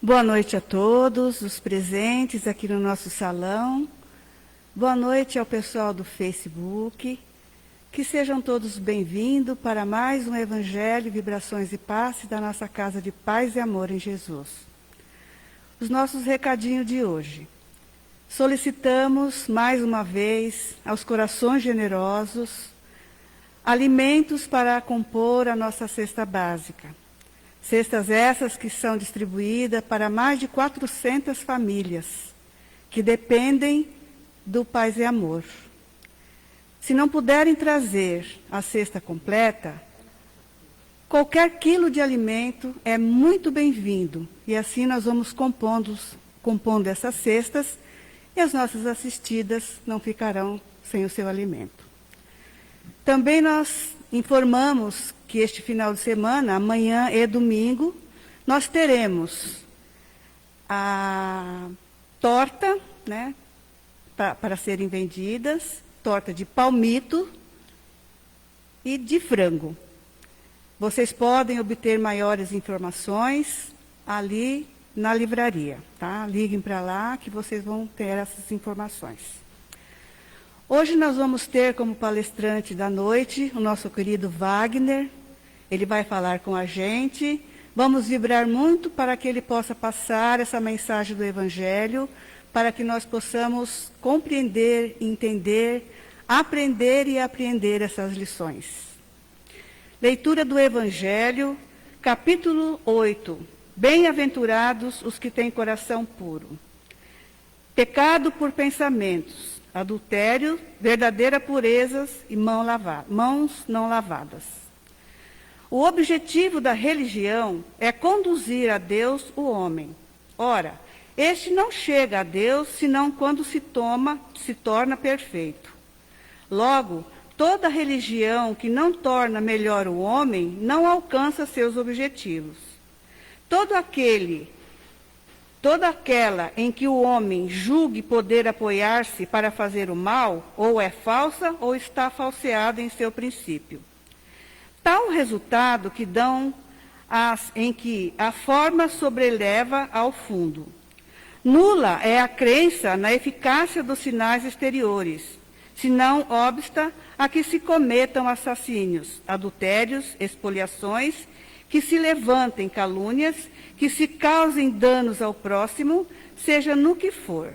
Boa noite a todos os presentes aqui no nosso salão. Boa noite ao pessoal do Facebook. Que sejam todos bem-vindos para mais um Evangelho, Vibrações e Passes da nossa Casa de Paz e Amor em Jesus. Os nossos recadinhos de hoje. Solicitamos, mais uma vez, aos corações generosos, alimentos para compor a nossa cesta básica. Cestas essas que são distribuídas para mais de 400 famílias, que dependem do Paz e Amor. Se não puderem trazer a cesta completa, qualquer quilo de alimento é muito bem-vindo. E assim nós vamos compondo essas cestas e as nossas assistidas não ficarão sem o seu alimento. Também nós informamos que este final de semana, amanhã e domingo, nós teremos a torta, né, para serem vendidas, torta de palmito e de frango. Vocês podem obter maiores informações ali na livraria, tá? Liguem para lá que vocês vão ter essas informações. Hoje nós vamos ter como palestrante da noite o nosso querido Wagner. Ele vai falar com a gente. Vamos vibrar muito para que ele possa passar essa mensagem do Evangelho, para que nós possamos compreender, entender, aprender e apreender essas lições. Leitura do Evangelho, capítulo 8. Bem-aventurados os que têm coração puro. Pecado por pensamentos, adultério, verdadeira purezas e mãos não lavadas. O objetivo da religião é conduzir a Deus o homem. Ora, este não chega a Deus senão quando se torna perfeito. Logo, toda religião que não torna melhor o homem não alcança seus objetivos. Toda aquela em que o homem julgue poder apoiar-se para fazer o mal, ou é falsa ou está falseada em seu princípio. Tal resultado que dão em que a forma sobreleva ao fundo. Nula é a crença na eficácia dos sinais exteriores, se não obsta a que se cometam assassínios, adultérios, expoliações, que se levantem calúnias, que se causem danos ao próximo, seja no que for.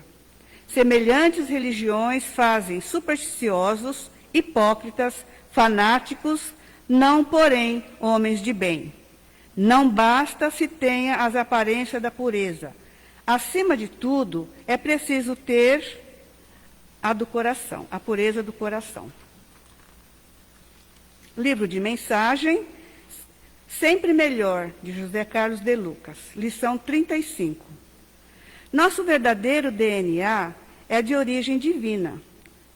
Semelhantes religiões fazem supersticiosos, hipócritas, fanáticos, não, porém, homens de bem. Não basta se tenha as aparências da pureza. Acima de tudo, é preciso ter a do coração, a pureza do coração. Livro de mensagem, Sempre Melhor, de José Carlos de Lucas, lição 35. Nosso verdadeiro DNA é de origem divina.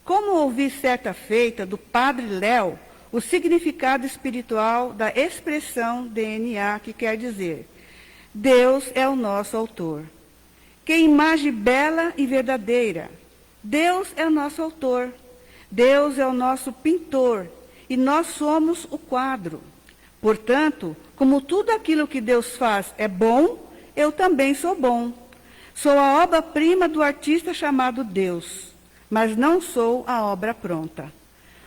Como ouvi certa feita do Padre Léo, o significado espiritual da expressão DNA, que quer dizer, Deus é o nosso autor. Que imagem bela e verdadeira! Deus é o nosso autor, Deus é o nosso pintor, e nós somos o quadro. Portanto, como tudo aquilo que Deus faz é bom, eu também sou bom. Sou a obra-prima do artista chamado Deus, mas não sou a obra pronta.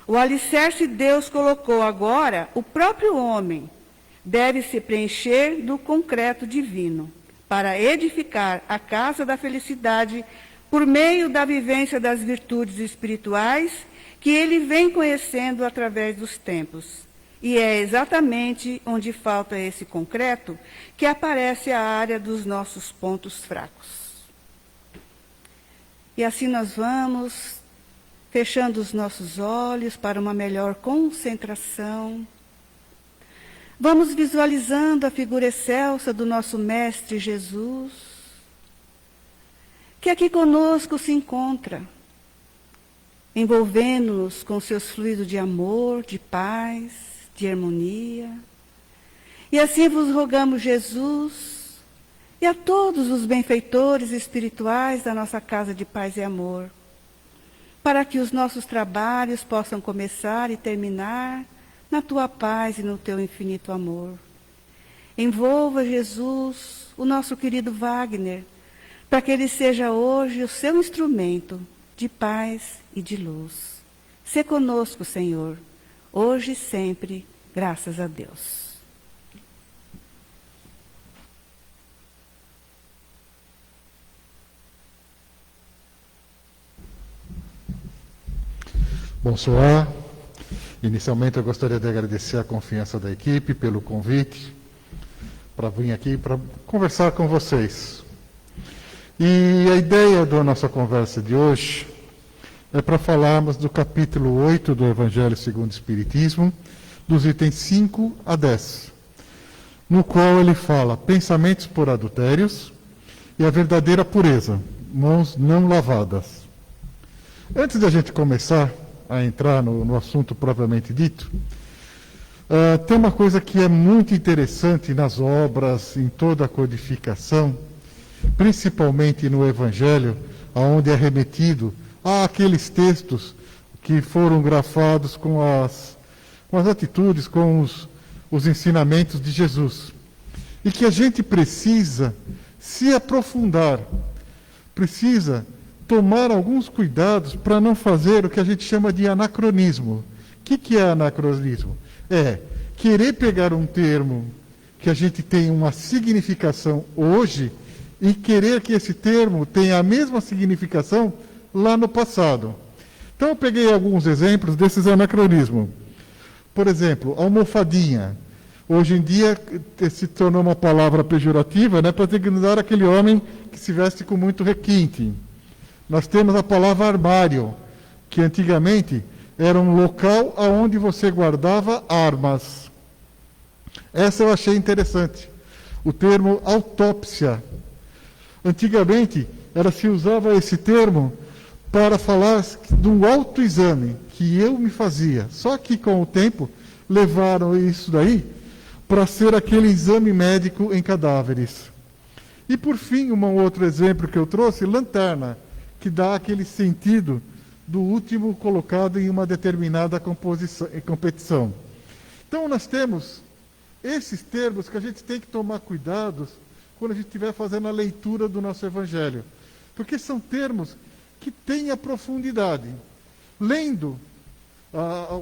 O alicerce Deus colocou agora, o próprio homem, deve se preencher do concreto divino, para edificar a casa da felicidade por meio da vivência das virtudes espirituais que ele vem conhecendo através dos tempos. E é exatamente onde falta esse concreto que aparece a área dos nossos pontos fracos. E assim nós vamos fechando os nossos olhos para uma melhor concentração. Vamos visualizando a figura excelsa do nosso Mestre Jesus, que aqui conosco se encontra, envolvendo-nos com seus fluidos de amor, de paz, de harmonia. E assim vos rogamos, Jesus, e a todos os benfeitores espirituais da nossa Casa de Paz e Amor, para que os nossos trabalhos possam começar e terminar na tua paz e no teu infinito amor. Envolva, Jesus, o nosso querido Wagner, para que ele seja hoje o seu instrumento de paz e de luz. Sê conosco, Senhor, hoje e sempre, graças a Deus. Bonsoir. Inicialmente eu gostaria de agradecer a confiança da equipe pelo convite para vir aqui para conversar com vocês. E a ideia da nossa conversa de hoje é para falarmos do capítulo 8 do Evangelho segundo o Espiritismo, dos itens 5 a 10, no qual ele fala pensamentos por adultérios e a verdadeira pureza, mãos não lavadas. Antes de a gente começar a entrar no assunto propriamente dito, tem uma coisa que é muito interessante nas obras, em toda a codificação, principalmente no Evangelho, onde é remetido àqueles textos que foram grafados com as atitudes, com os ensinamentos de Jesus. E que a gente precisa se aprofundar, precisa tomar alguns cuidados para não fazer o que a gente chama de anacronismo. O que é anacronismo? É querer pegar um termo que a gente tem uma significação hoje e querer que esse termo tenha a mesma significação lá no passado. Então eu peguei alguns exemplos desses anacronismos. Por exemplo, almofadinha. Hoje em dia se tornou uma palavra pejorativa, né, para designar aquele homem que se veste com muito requinte. Nós temos a palavra armário, que antigamente era um local onde você guardava armas. Essa eu achei interessante. O termo autópsia. Antigamente se usava esse termo para falar de um autoexame que eu me fazia. Só que com o tempo levaram isso daí para ser aquele exame médico em cadáveres. E por fim, um outro exemplo que eu trouxe, lanterna, que dá aquele sentido do último colocado em uma determinada competição. Então nós temos esses termos que a gente tem que tomar cuidado quando a gente estiver fazendo a leitura do nosso Evangelho, porque são termos que têm a profundidade. Lendo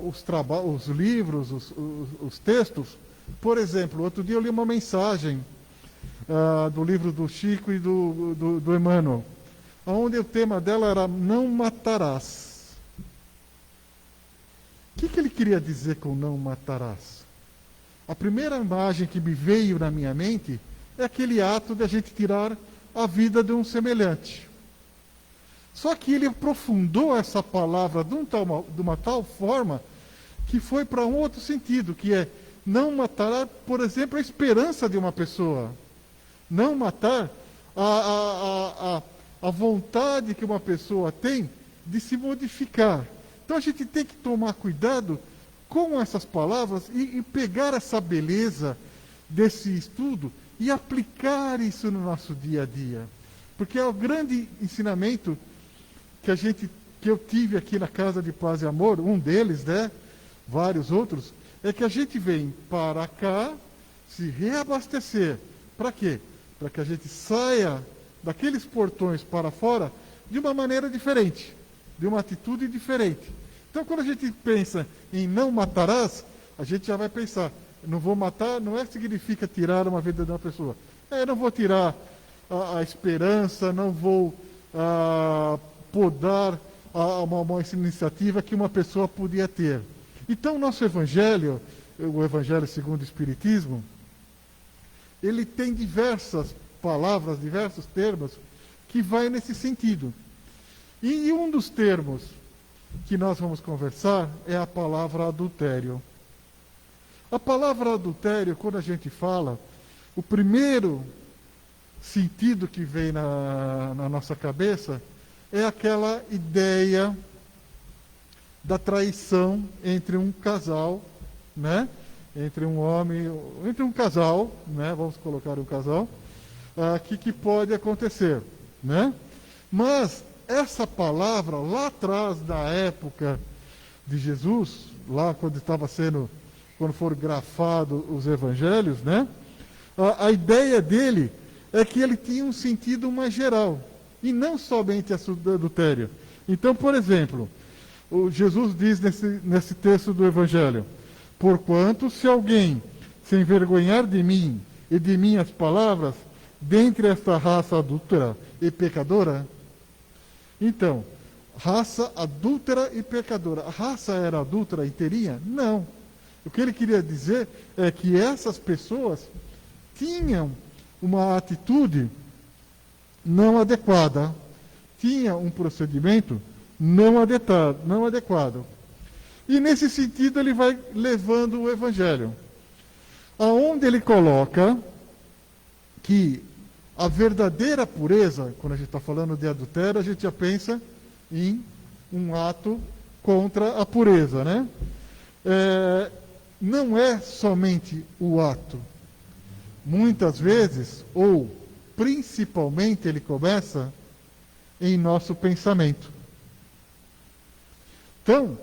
os livros, os textos, por exemplo, outro dia eu li uma mensagem do livro do Chico e do Emmanuel, onde o tema dela era não matarás. O que ele queria dizer com não matarás? A primeira imagem que me veio na minha mente é aquele ato de a gente tirar a vida de um semelhante. Só que ele aprofundou essa palavra de uma tal forma que foi para um outro sentido, que é não matar, por exemplo, a esperança de uma pessoa. Não matar a vontade que uma pessoa tem de se modificar. Então a gente tem que tomar cuidado com essas palavras e pegar essa beleza desse estudo e aplicar isso no nosso dia a dia. Porque é o grande ensinamento que eu tive aqui na Casa de Paz e Amor, um deles, né, vários outros, é que a gente vem para cá se reabastecer. Para quê? Para que a gente saia daqueles portões para fora de uma maneira diferente, de uma atitude diferente. Então, quando a gente pensa em não matarás, a gente já vai pensar, não vou matar, não significa tirar uma vida de uma pessoa. Não vou tirar a esperança, não vou podar uma iniciativa que uma pessoa podia ter. Então, o nosso Evangelho, o Evangelho segundo o Espiritismo, ele tem diversas palavras, diversos termos que vai nesse sentido. E um dos termos que nós vamos conversar é a palavra adultério. A palavra adultério, quando a gente fala, o primeiro sentido que vem na nossa cabeça é aquela ideia da traição entre um casal, né? Entre um casal, né? Vamos colocar um casal, que pode acontecer, né? Mas essa palavra, lá atrás, na época de Jesus, lá quando foram grafados os evangelhos, né? A ideia dele é que ele tinha um sentido mais geral, e não somente adultério. Então, por exemplo, Jesus diz nesse texto do Evangelho: porquanto, se alguém se envergonhar de mim e de minhas palavras, dentre esta raça adúltera e pecadora. Então, raça adúltera e pecadora. A raça era adúltera inteirinha? Não. O que ele queria dizer é que essas pessoas tinham uma atitude não adequada, tinham um procedimento não adequado. E nesse sentido ele vai levando o Evangelho, aonde ele coloca que a verdadeira pureza, quando a gente está falando de adultério, a gente já pensa em um ato contra a pureza, né? Não é somente o ato. Muitas vezes, ou principalmente, ele começa em nosso pensamento. Então,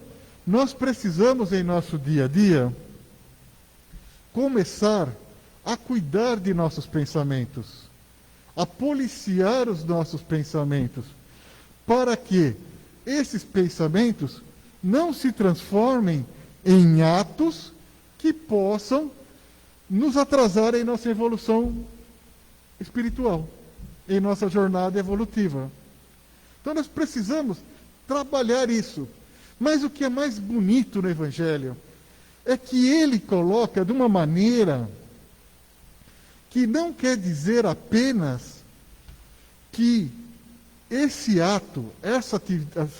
nós precisamos em nosso dia a dia começar a cuidar de nossos pensamentos, a policiar os nossos pensamentos, para que esses pensamentos não se transformem em atos que possam nos atrasar em nossa evolução espiritual, em nossa jornada evolutiva. Então nós precisamos trabalhar isso. Mas o que é mais bonito no Evangelho é que ele coloca de uma maneira que não quer dizer apenas que esse ato, essa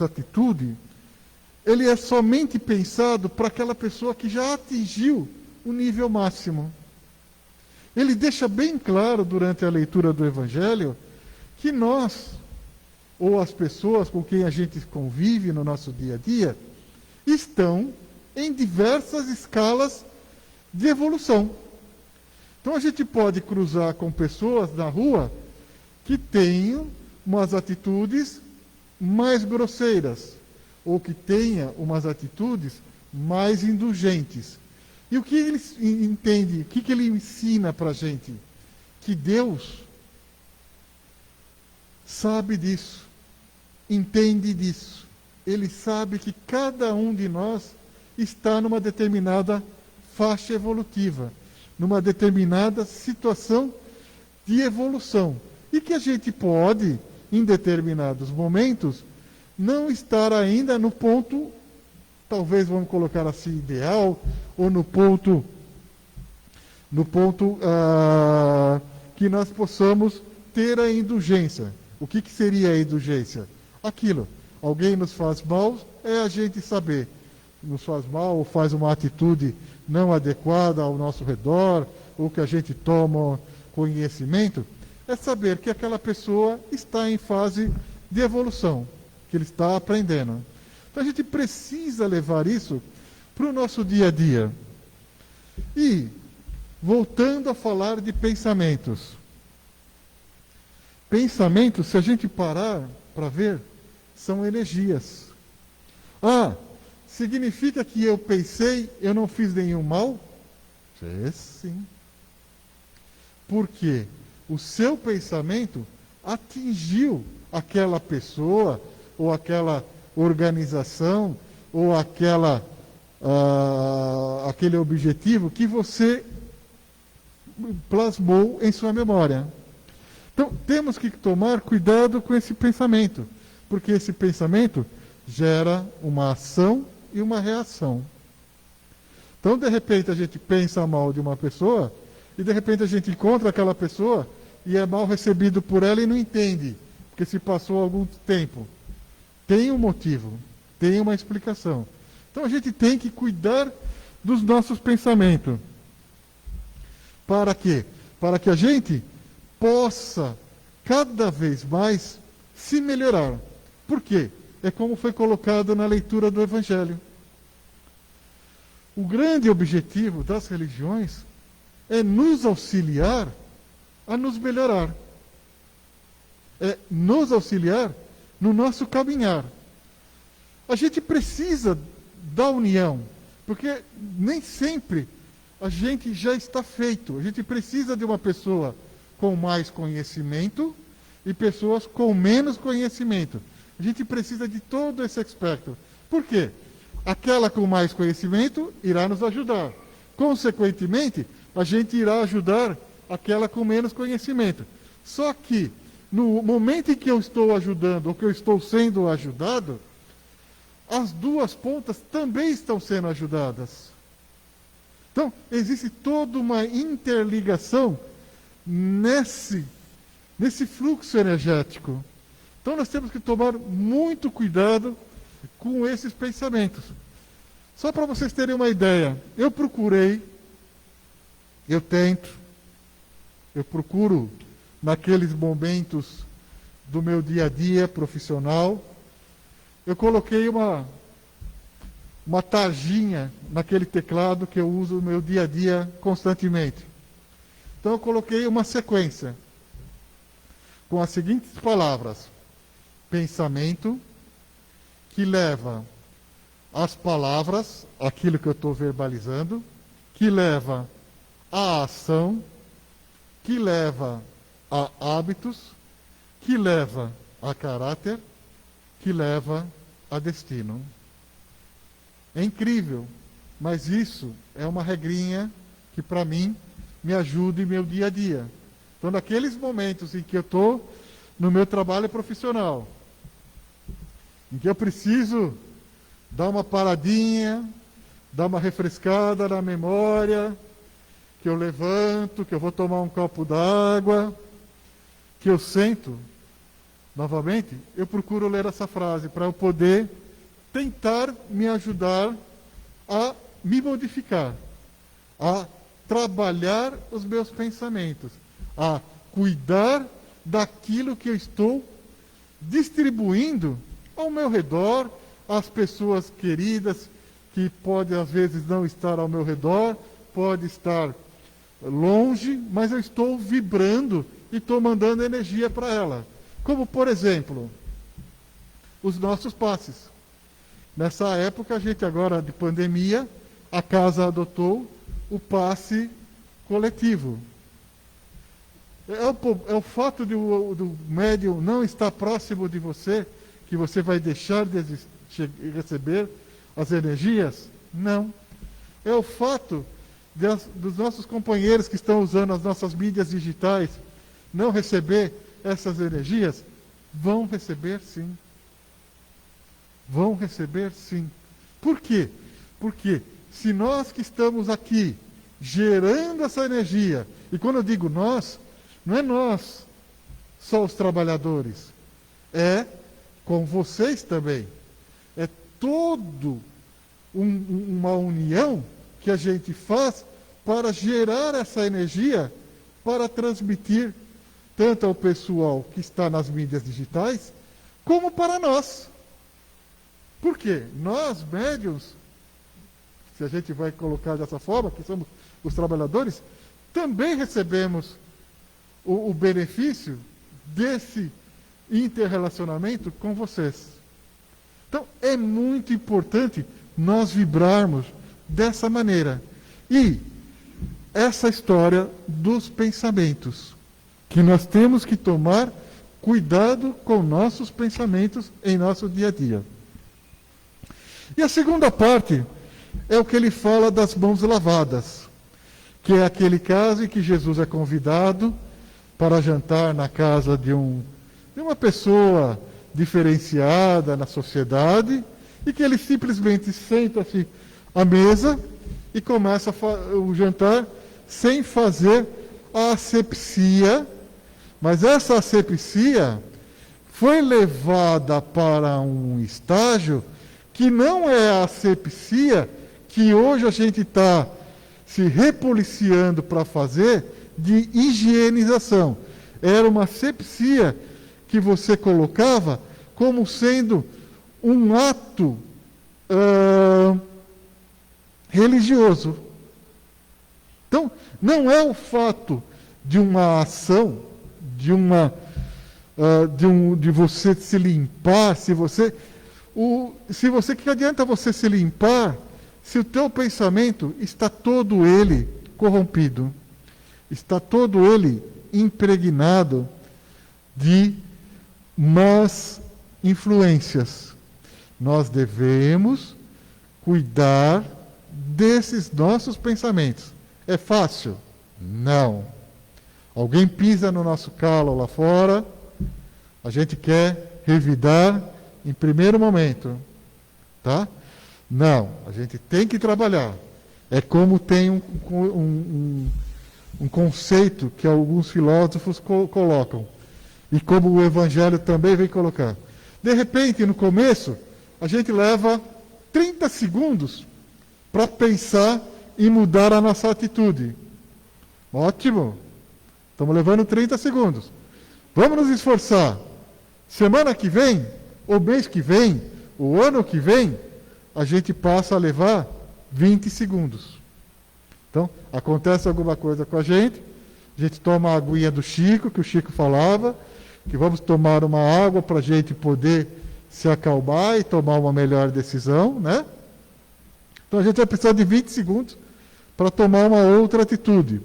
atitude, ele é somente pensado para aquela pessoa que já atingiu o nível máximo. Ele deixa bem claro durante a leitura do Evangelho que nós, ou as pessoas com quem a gente convive no nosso dia a dia, estão em diversas escalas de evolução. Então a gente pode cruzar com pessoas na rua que tenham umas atitudes mais grosseiras, ou que tenham umas atitudes mais indulgentes. E o que ele entende, o que ele ensina para a gente? Que Deus sabe disso, entende disso. Ele sabe que cada um de nós está numa determinada faixa evolutiva, numa determinada situação de evolução. E que a gente pode, em determinados momentos, não estar ainda no ponto, talvez vamos colocar assim, ideal, ou no ponto que nós possamos ter a indulgência. O que seria a indulgência? Aquilo, alguém nos faz mal, é a gente saber, nos faz mal ou faz uma atitude não adequada ao nosso redor, ou que a gente toma conhecimento, é saber que aquela pessoa está em fase de evolução, que ele está aprendendo. Então a gente precisa levar isso para o nosso dia a dia. E, voltando a falar de pensamentos. Pensamentos, se a gente parar para ver, são energias. Significa que eu pensei, eu não fiz nenhum mal? Sim. Porque o seu pensamento atingiu aquela pessoa, ou aquela organização, ou aquele objetivo que você plasmou em sua memória. Então, temos que tomar cuidado com esse pensamento, porque esse pensamento gera uma ação e uma reação. Então, de repente, a gente pensa mal de uma pessoa, e de repente a gente encontra aquela pessoa e é mal recebido por ela e não entende, porque se passou algum tempo. Tem um motivo, tem uma explicação. Então a gente tem que cuidar dos nossos pensamentos. Para quê? Para que a gente possa cada vez mais se melhorar. Por quê? É como foi colocado na leitura do Evangelho. O grande objetivo das religiões é nos auxiliar a nos melhorar. É nos auxiliar no nosso caminhar. A gente precisa da união, porque nem sempre a gente já está feito. A gente precisa de uma pessoa com mais conhecimento e pessoas com menos conhecimento. A gente precisa de todo esse espectro. Por quê? Aquela com mais conhecimento irá nos ajudar. Consequentemente, a gente irá ajudar aquela com menos conhecimento. Só que, no momento em que eu estou ajudando, ou que eu estou sendo ajudado, as duas pontas também estão sendo ajudadas. Então, existe toda uma interligação nesse fluxo energético. Então, nós temos que tomar muito cuidado com esses pensamentos. Só para vocês terem uma ideia, eu procuro, naqueles momentos do meu dia a dia profissional, eu coloquei uma tarjinha naquele teclado que eu uso no meu dia a dia constantemente. Então eu coloquei uma sequência com as seguintes palavras: pensamento, que leva às palavras, aquilo que eu estou verbalizando, que leva à ação, que leva a hábitos, que leva a caráter, que leva a destino. É incrível, mas isso é uma regrinha que, para mim, me ajuda em meu dia a dia. Então, naqueles momentos em que eu estou no meu trabalho profissional, em que eu preciso dar uma paradinha, dar uma refrescada na memória, que eu levanto, que eu vou tomar um copo d'água, que eu sento, novamente, eu procuro ler essa frase para eu poder tentar me ajudar a me modificar, a trabalhar os meus pensamentos, a cuidar daquilo que eu estou distribuindo ao meu redor, às pessoas queridas que podem às vezes não estar ao meu redor, pode estar longe, mas eu estou vibrando e estou mandando energia para ela. Como, por exemplo, os nossos passes. Nessa época, a gente agora de pandemia, a casa adotou o passe coletivo. É o fato do médium não estar próximo de você, que você vai deixar de receber as energias? Não. É o fato dos nossos companheiros que estão usando as nossas mídias digitais não receber essas energias? Vão receber sim. Vão receber sim. Por quê? Porque se nós que estamos aqui gerando essa energia, e quando eu digo nós, não é nós, só os trabalhadores, é com vocês também. É todo uma união que a gente faz para gerar essa energia, para transmitir tanto ao pessoal que está nas mídias digitais, como para nós. Por quê? Nós, médiuns, se a gente vai colocar dessa forma, que somos os trabalhadores, também recebemos o benefício desse interrelacionamento com vocês. Então, é muito importante nós vibrarmos dessa maneira. E essa história dos pensamentos, que nós temos que tomar cuidado com nossos pensamentos em nosso dia a dia. E a segunda parte é o que ele fala das mãos lavadas, que é aquele caso em que Jesus é convidado para jantar na casa de uma pessoa diferenciada na sociedade, e que ele simplesmente senta-se à mesa e começa o jantar sem fazer a asepsia, mas essa asepsia foi levada para um estágio que não é a asepsia que hoje a gente está se repoliciando para fazer de higienização. Era uma asepsia que você colocava como sendo um ato religioso. Então, não é o fato de uma ação, de você se limpar, que adianta você se limpar se o teu pensamento está todo ele corrompido, está todo ele impregnado de más influências. Nós devemos cuidar desses nossos pensamentos. É fácil? Não. Alguém pisa no nosso calo lá fora, a gente quer revidar em primeiro momento, tá? Não, a gente tem que trabalhar. É como tem um conceito que alguns filósofos colocam, e como o Evangelho também vem colocar. De repente, no começo, a gente leva 30 segundos para pensar e mudar a nossa atitude. Ótimo! Estamos levando 30 segundos. Vamos nos esforçar. Semana que vem, ou mês que vem, o ano que vem, a gente passa a levar 20 segundos. Então, acontece alguma coisa com a gente toma a aguinha do Chico, que o Chico falava, que vamos tomar uma água para a gente poder se acalmar e tomar uma melhor decisão, né? Então a gente vai precisar de 20 segundos para tomar uma outra atitude.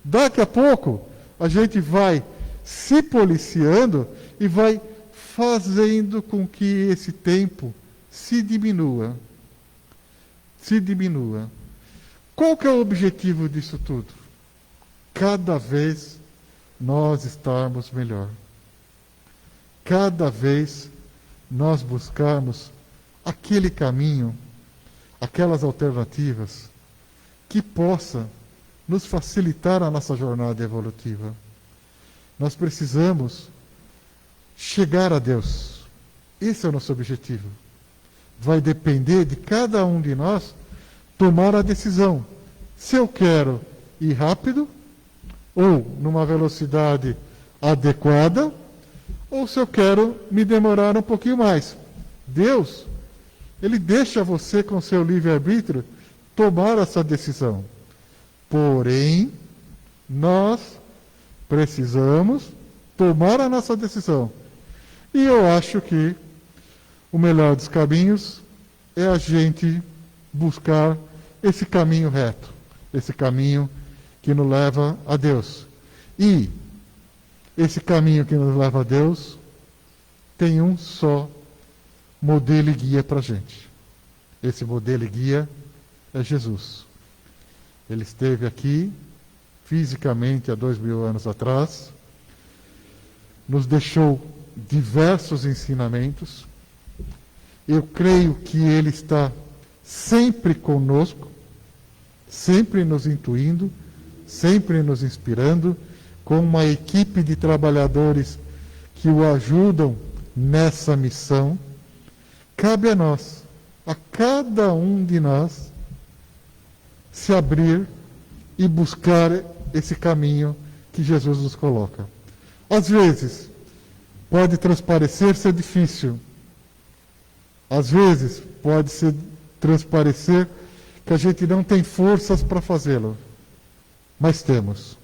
Daqui a pouco, a gente vai se policiando e vai fazendo com que esse tempo se diminua. Se diminua. Qual que é o objetivo disso tudo? Cada vez nós estarmos melhor. Cada vez nós buscarmos aquele caminho, aquelas alternativas que possa nos facilitar a nossa jornada evolutiva. Nós precisamos chegar a Deus. Esse é o nosso objetivo. Vai depender de cada um de nós tomar a decisão. Se eu quero ir rápido, ou numa velocidade adequada, ou se eu quero me demorar um pouquinho mais. Deus, Ele deixa você com seu livre-arbítrio tomar essa decisão. Porém, nós precisamos tomar a nossa decisão. E eu acho que o melhor dos caminhos é a gente buscar esse caminho reto, esse caminho que nos leva a Deus. E esse caminho que nos leva a Deus tem um só modelo e guia para a gente. Esse modelo e guia é Jesus. Ele esteve aqui fisicamente há 2000 anos atrás, nos deixou diversos ensinamentos. Eu creio que Ele está sempre conosco, sempre nos intuindo, sempre nos inspirando, com uma equipe de trabalhadores que o ajudam nessa missão. Cabe a nós, a cada um de nós, se abrir e buscar esse caminho que Jesus nos coloca. Às vezes, pode transparecer ser difícil. Às vezes, pode transparecer que a gente não tem forças para fazê-lo. Mas temos.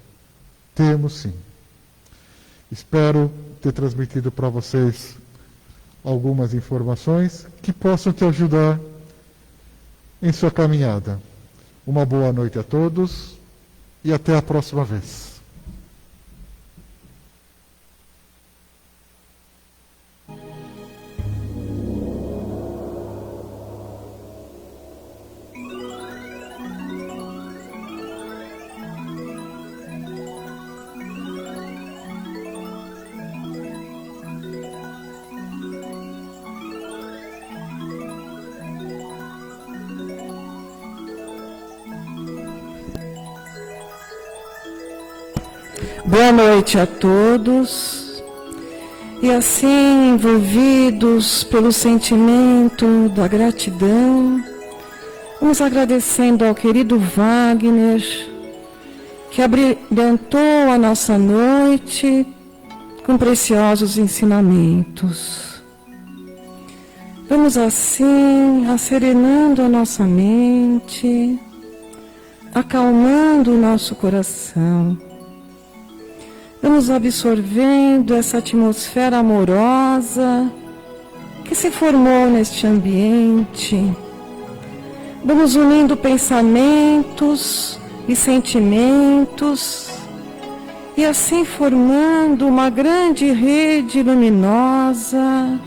Temos sim. Espero ter transmitido para vocês algumas informações que possam te ajudar em sua caminhada. Uma boa noite a todos e até a próxima vez. Boa noite a todos. E assim, envolvidos pelo sentimento da gratidão, vamos agradecendo ao querido Wagner, que abrilhantou a nossa noite com preciosos ensinamentos. Vamos assim, asserenando a nossa mente, acalmando o nosso coração. Vamos absorvendo essa atmosfera amorosa que se formou neste ambiente. Vamos unindo pensamentos e sentimentos, e assim formando uma grande rede luminosa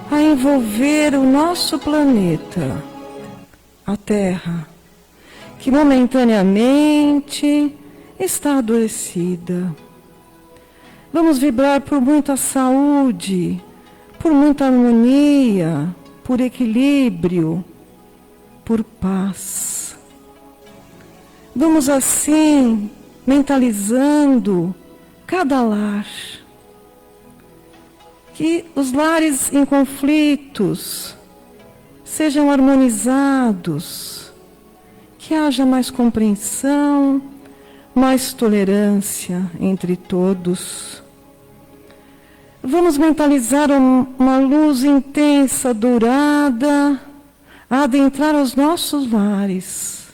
a envolver o nosso planeta, a Terra, que momentaneamente está adoecida. Vamos vibrar por muita saúde, por muita harmonia, por equilíbrio, por paz. Vamos assim mentalizando cada lar. Que os lares em conflitos sejam harmonizados, que haja mais compreensão, mais tolerância entre todos. Vamos mentalizar uma luz intensa, dourada, a adentrar os nossos lares,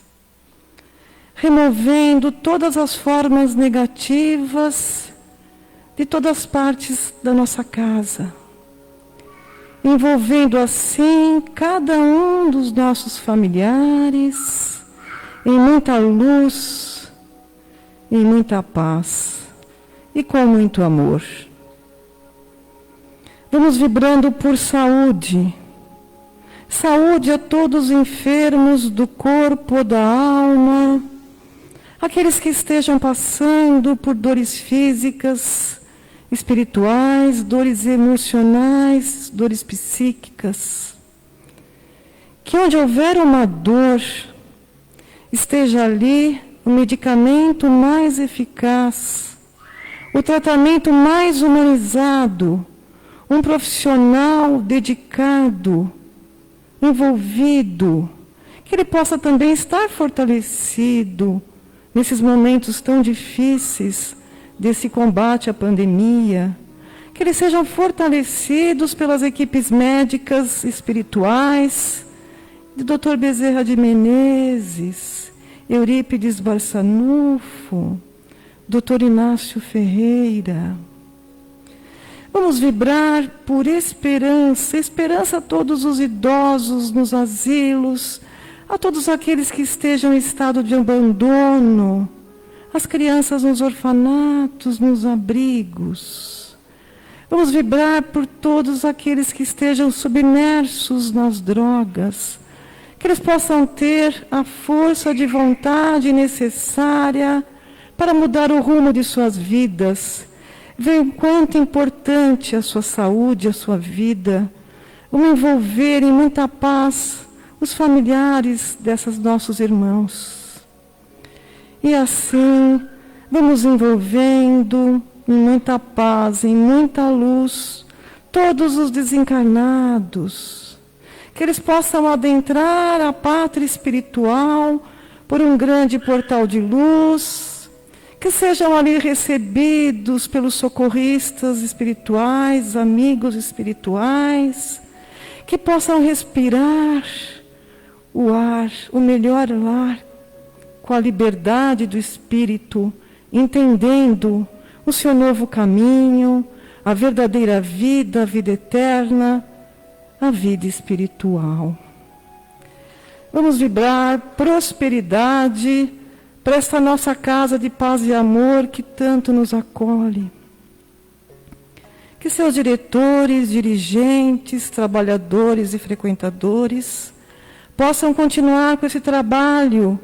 removendo todas as formas negativas de todas as partes da nossa casa, envolvendo assim cada um dos nossos familiares em muita luz, em muita paz e com muito amor. Vamos vibrando por saúde. Saúde a todos os enfermos do corpo, da alma, aqueles que estejam passando por dores físicas, espirituais, dores emocionais, dores psíquicas. Que onde houver uma dor, esteja ali o medicamento mais eficaz, o tratamento mais humanizado, um profissional dedicado, envolvido, que ele possa também estar fortalecido nesses momentos tão difíceis desse combate à pandemia, que eles sejam fortalecidos pelas equipes médicas espirituais, de Dr. Bezerra de Menezes, Eurípides Barçanufo, Dr. Inácio Ferreira. Vamos vibrar por esperança, esperança a todos os idosos nos asilos, a todos aqueles que estejam em estado de abandono, as crianças nos orfanatos, nos abrigos. Vamos vibrar por todos aqueles que estejam submersos nas drogas, que eles possam ter a força de vontade necessária para mudar o rumo de suas vidas. Vejam quanto importante a sua saúde, a sua vida. Vamos envolver em muita paz os familiares desses nossos irmãos. E assim, vamos envolvendo em muita paz, em muita luz, todos os desencarnados. Que eles possam adentrar a pátria espiritual por um grande portal de luz, que sejam ali recebidos pelos socorristas espirituais, amigos espirituais, que possam respirar o ar, o melhor ar, com a liberdade do espírito, entendendo o seu novo caminho, a verdadeira vida, a vida eterna, a vida espiritual. Vamos vibrar prosperidade para esta nossa casa de paz e amor que tanto nos acolhe. Que seus diretores, dirigentes, trabalhadores e frequentadores possam continuar com esse trabalho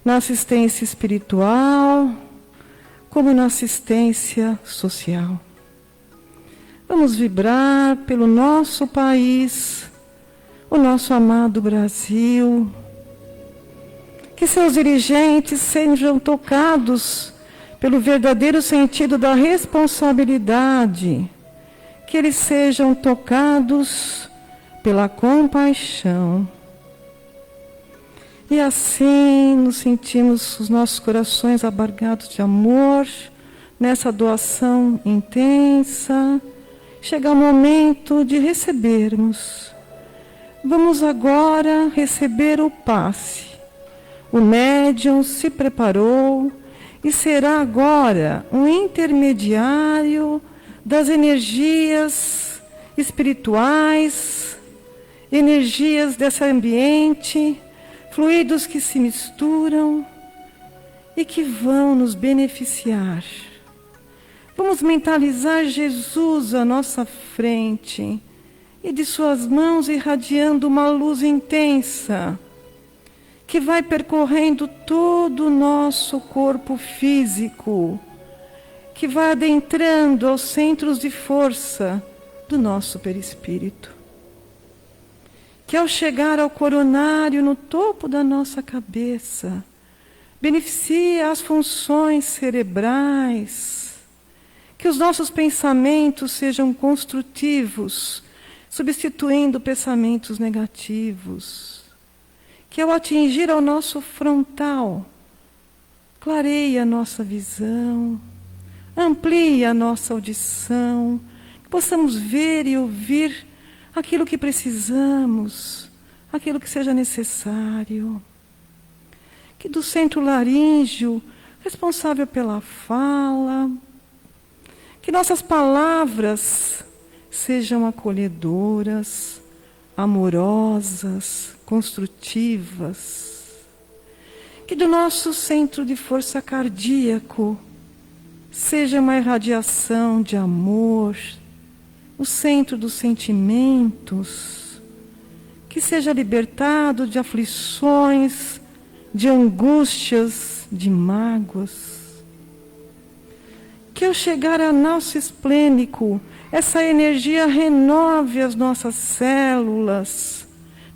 na assistência espiritual, como na assistência social. Vamos vibrar pelo nosso país, o nosso amado Brasil. Que seus dirigentes sejam tocados pelo verdadeiro sentido da responsabilidade, que eles sejam tocados pela compaixão. E assim nos sentimos os nossos corações abargados de amor, nessa doação intensa. Chega o momento de recebermos. Vamos agora receber o passe. O médium se preparou e será agora um intermediário das energias espirituais, energias desse ambiente, fluidos que se misturam e que vão nos beneficiar. Vamos mentalizar Jesus à nossa frente e de suas mãos irradiando uma luz intensa que vai percorrendo todo o nosso corpo físico, que vai adentrando aos centros de força do nosso perispírito. Que ao chegar ao coronário no topo da nossa cabeça, beneficia as funções cerebrais, que os nossos pensamentos sejam construtivos, substituindo pensamentos negativos, que ao atingir ao nosso frontal, clareie a nossa visão, amplie a nossa audição, que possamos ver e ouvir aquilo que precisamos, aquilo que seja necessário. Que do centro laríngeo, responsável pela fala, que nossas palavras sejam acolhedoras, amorosas, construtivas. Que do nosso centro de força cardíaco seja uma irradiação de amor, o centro dos sentimentos, que seja libertado de aflições, de angústias, de mágoas. Que ao chegar ao nosso esplênico, essa energia renove as nossas células,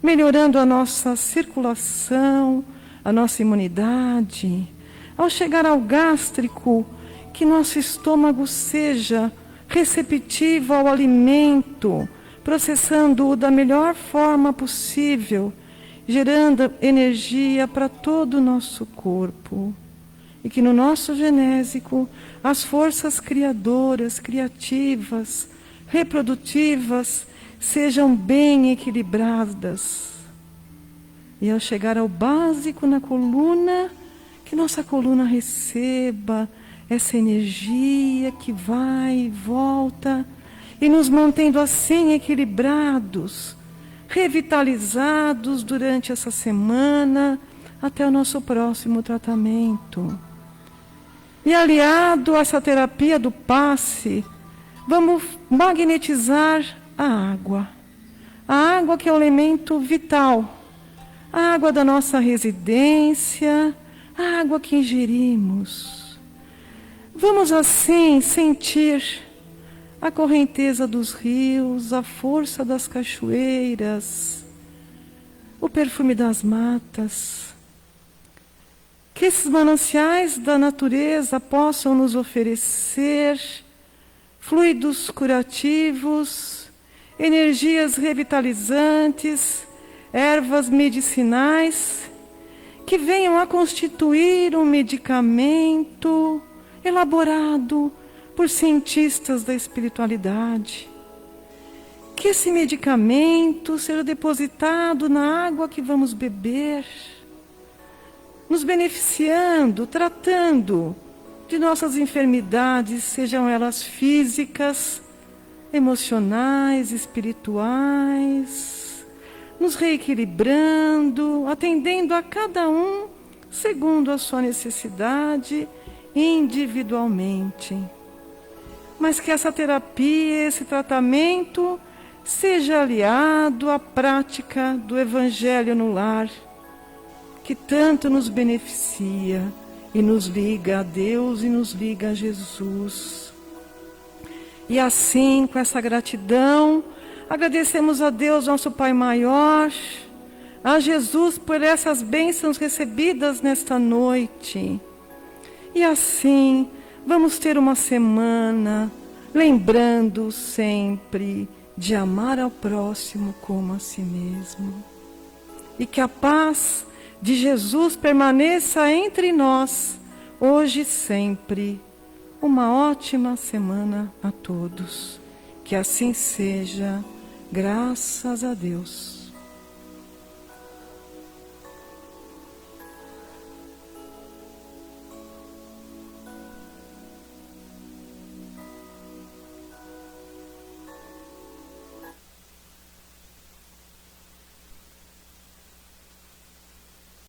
melhorando a nossa circulação, a nossa imunidade. Ao chegar ao gástrico, que nosso estômago seja receptivo ao alimento, processando-o da melhor forma possível, gerando energia para todo o nosso corpo. E que no nosso genésico, as forças criadoras, criativas, reprodutivas, sejam bem equilibradas. E ao chegar ao básico na coluna, que nossa coluna receba essa energia que vai e volta, e nos mantendo assim equilibrados, revitalizados durante essa semana, até o nosso próximo tratamento. E aliado a essa terapia do passe, vamos magnetizar a água. A água que é o elemento vital, a água da nossa residência, a água que ingerimos. Vamos assim sentir a correnteza dos rios, a força das cachoeiras, o perfume das matas. Que esses mananciais da natureza possam nos oferecer fluidos curativos, energias revitalizantes, ervas medicinais, que venham a constituir um medicamento elaborado por cientistas da espiritualidade. Que esse medicamento seja depositado na água que vamos beber, nos beneficiando, tratando de nossas enfermidades, sejam elas físicas, emocionais, espirituais, nos reequilibrando, atendendo a cada um segundo a sua necessidade, individualmente. Mas que essa terapia, esse tratamento, seja aliado à prática do Evangelho no lar, que tanto nos beneficia e nos liga a Deus e nos liga a Jesus. E assim, com essa gratidão, agradecemos a Deus, nosso Pai maior, a Jesus por essas bênçãos recebidas nesta noite. E assim, vamos ter uma semana lembrando sempre de amar ao próximo como a si mesmo. E que a paz de Jesus permaneça entre nós, hoje e sempre. Uma ótima semana a todos. Que assim seja, graças a Deus.